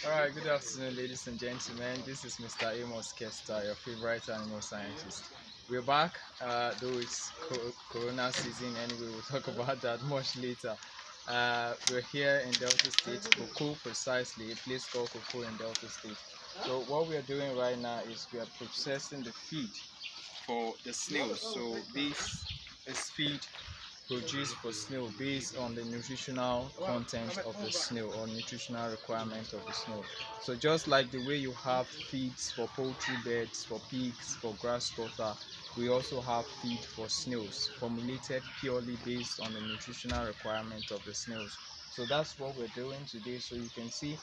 Alright, good afternoon, ladies and gentlemen. This is Mr. Amos Kester, your favorite animal scientist. We're back, though it's Corona season anyway, we'll talk about that much later. We're here in Delta State, Cocoa precisely, a place called Cocoa in Delta State. So, what we are doing right now is we are processing the feed for the snails. So, this is feed produced for snail based on the nutritional content of the snail or nutritional requirement of the snail. So just like the way you have feeds for poultry beds, for pigs, for grass cutter, we also have feed for snails formulated purely based on the nutritional requirement of the snails. So that's what we're doing today. So you can see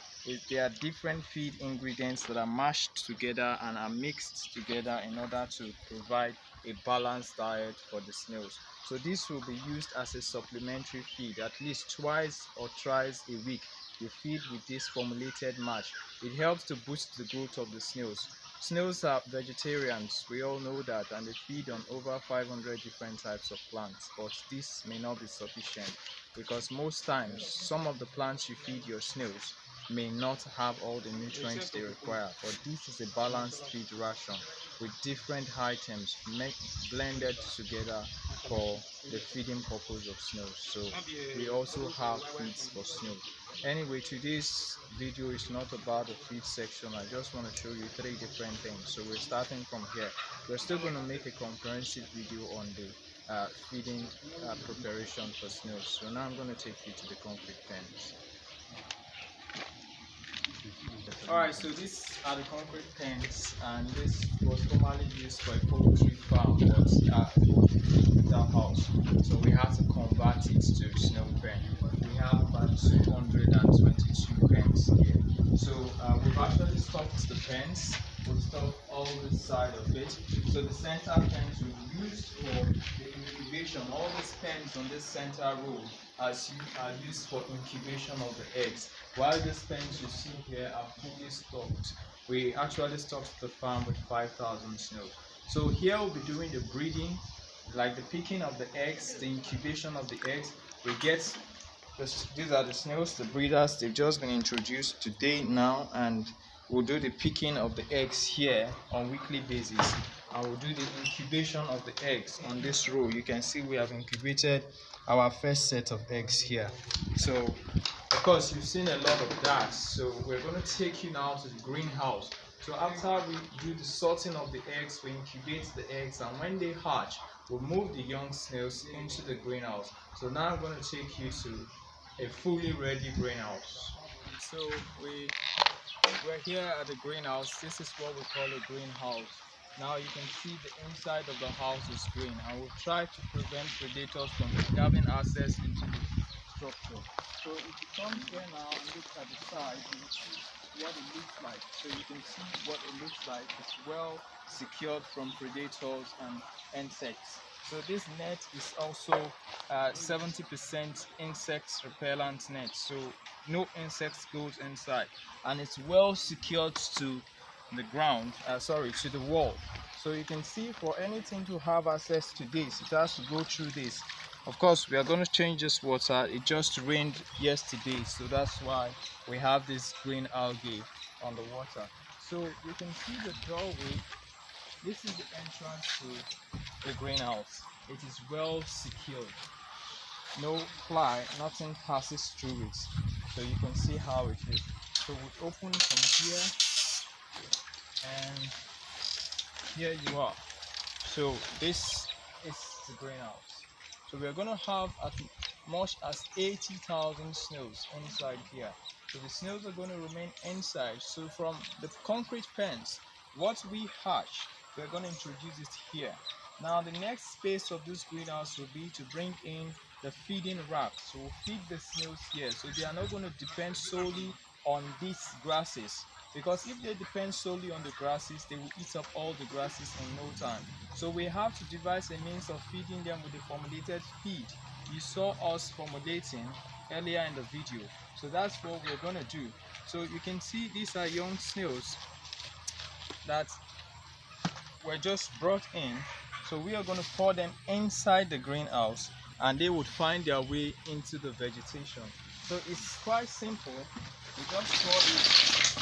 there are different feed ingredients that are mashed together and are mixed together in order to provide a balanced diet for the snails. So this will be used as a supplementary feed at least twice or thrice a week. You feed with this formulated mash. It helps to boost the growth of the snails. Snails are vegetarians, we all know that, and they feed on over 500 different types of plants, but this may not be sufficient because most times some of the plants you feed your snails may not have all the nutrients they require, but this is a balanced feed ration with different items blended together for the feeding purpose of snails. So we also have feeds for snail. Anyway, today's video is not about the feed section. I just want to show you three different things. So we're starting from here. We're still going to make a comprehensive video on the feeding preparation for snails. So now I'm going to take you to the concrete pens. Alright, so these are the concrete pens, and this was formerly used for a poultry farm, but without house. So we had to convert it to snail pen. We have about 222 pens here. So we've actually stocked the pens. We've stocked all this side of it. So the center pens we used for the incubation. All these pens on this center row are used for incubation of the eggs. While these pens you see here are fully stocked, we actually stocked the farm with 5,000 snails. So here we'll be doing the breeding, like the picking of the eggs, the incubation of the eggs. We get this, these are the snails, the breeders. They've just been introduced today now, and we'll do the picking of the eggs here on weekly basis. And we'll do the incubation of the eggs on this row. You can see we have incubated our first set of eggs here. So of course you've seen a lot of that, so we're going to take you now to the greenhouse. So after we do the sorting of the eggs, we incubate the eggs, and when they hatch, we'll move the young snails into the greenhouse. So now I'm going to take you to a fully ready greenhouse. So we're here at the greenhouse. This is what we call a greenhouse. Now you can see the inside of the house is green, and we'll try to prevent predators from having access into the structure. So if you come here now and look at the side, you will see what it looks like. So you can see what it looks like. It's well secured from predators and insects. So this net is also 70% insect repellent net. So no insects goes inside, and it's well secured to the ground, to the wall. So you can see for anything to have access to this, it has to go through this. Of course, we are going to change this water. It just rained yesterday, so that's why we have this green algae on the water. So you can see the doorway. This is the entrance to the greenhouse. It is well secured. No fly, nothing passes through it. So you can see how it is. So we open from here, and here you are. So this is the greenhouse. So we are going to have as much as 80,000 snails inside here. So the snails are going to remain inside. So from the concrete pens, what we hatch, we're going to introduce it here. Now the next space of this greenhouse will be to bring in the feeding rack. So we'll feed the snails here. So they are not going to depend solely on these grasses, because if they depend solely on the grasses, they will eat up all the grasses in no time. So we have to devise a means of feeding them with a formulated feed. You saw us formulating earlier in the video. So that's what we're going to do. So you can see these are young snails that were just brought in. So we are going to pour them inside the greenhouse, and they would find their way into the vegetation. So it's quite simple. We just pour it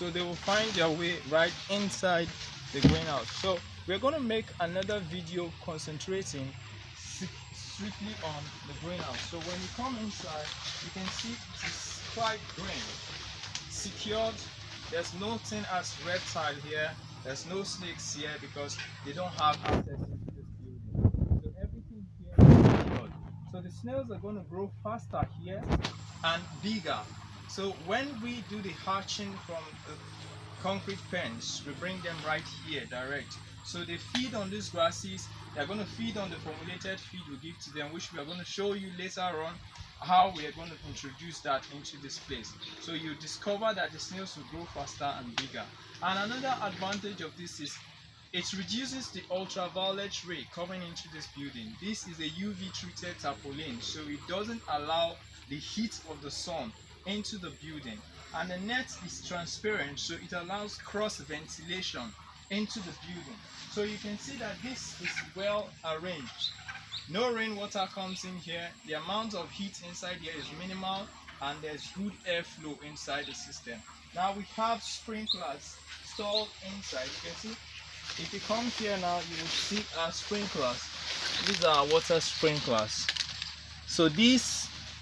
so they will find their way right inside the greenhouse. So we're going to make another video concentrating strictly on the greenhouse. So when you come inside, you can see it is quite green, secured. There's nothing as reptile here. There's no snakes here because they don't have access into this building. So everything here is secured. So the snails are going to grow faster here and bigger. So when we do the hatching from the concrete pens, we bring them right here direct. So they feed on these grasses. They're going to feed on the formulated feed we give to them, which we are going to show you later on how we are going to introduce that into this place. So you discover that the snails will grow faster and bigger. And another advantage of this is it reduces the ultraviolet ray coming into this building. This is a UV treated tarpaulin, so it doesn't allow the heat of the sun into the building. And the net is transparent, so it allows cross ventilation into the building. So you can see that this is well arranged. No rainwater comes in here. The amount of heat inside here is minimal, and there's good airflow inside the system. Now we have sprinklers installed inside. You can see, if you come here now, you will see our sprinklers. These are water sprinklers. So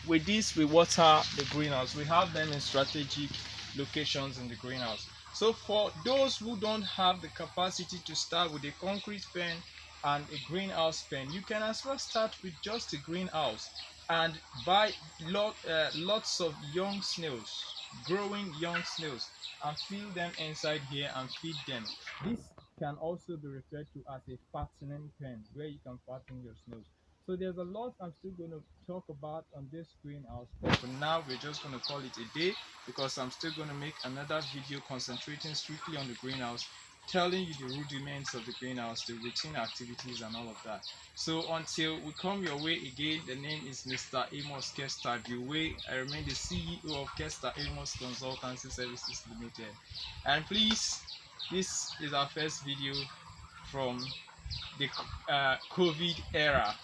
with this we water the greenhouse. We have them in strategic locations in the greenhouse. So for those who don't have the capacity to start with a concrete pen and a greenhouse pen, you can as well start with just a greenhouse and buy lots of young snails, growing young snails, and fill them inside here and feed them. This can also be referred to as a fattening pen, where you can fatten your snails. So there's a lot I'm still going to talk about on this greenhouse, but for now we're just going to call it a day because I'm still going to make another video concentrating strictly on the greenhouse, telling you the rudiments of the greenhouse, the routine activities and all of that. So until we come your way again, the name is Mr. Amos Kester. I remain the CEO of Kester Amos Consultancy Services Limited. And please, this is our first video from the COVID era.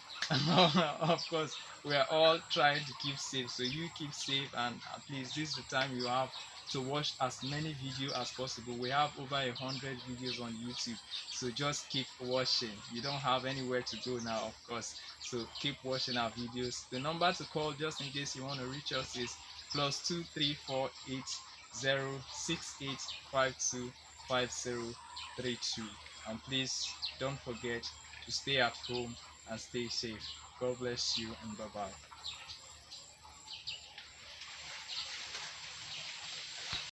Of course, we are all trying to keep safe, so you keep safe, and please, this is the time you have to watch as many videos as possible. We have over 100 videos on YouTube, so just keep watching. You don't have anywhere to go now, of course, so keep watching our videos. The number to call, just in case you want to reach us, is +2348068525032. And please don't forget to stay at home and stay safe. God bless you, and bye bye.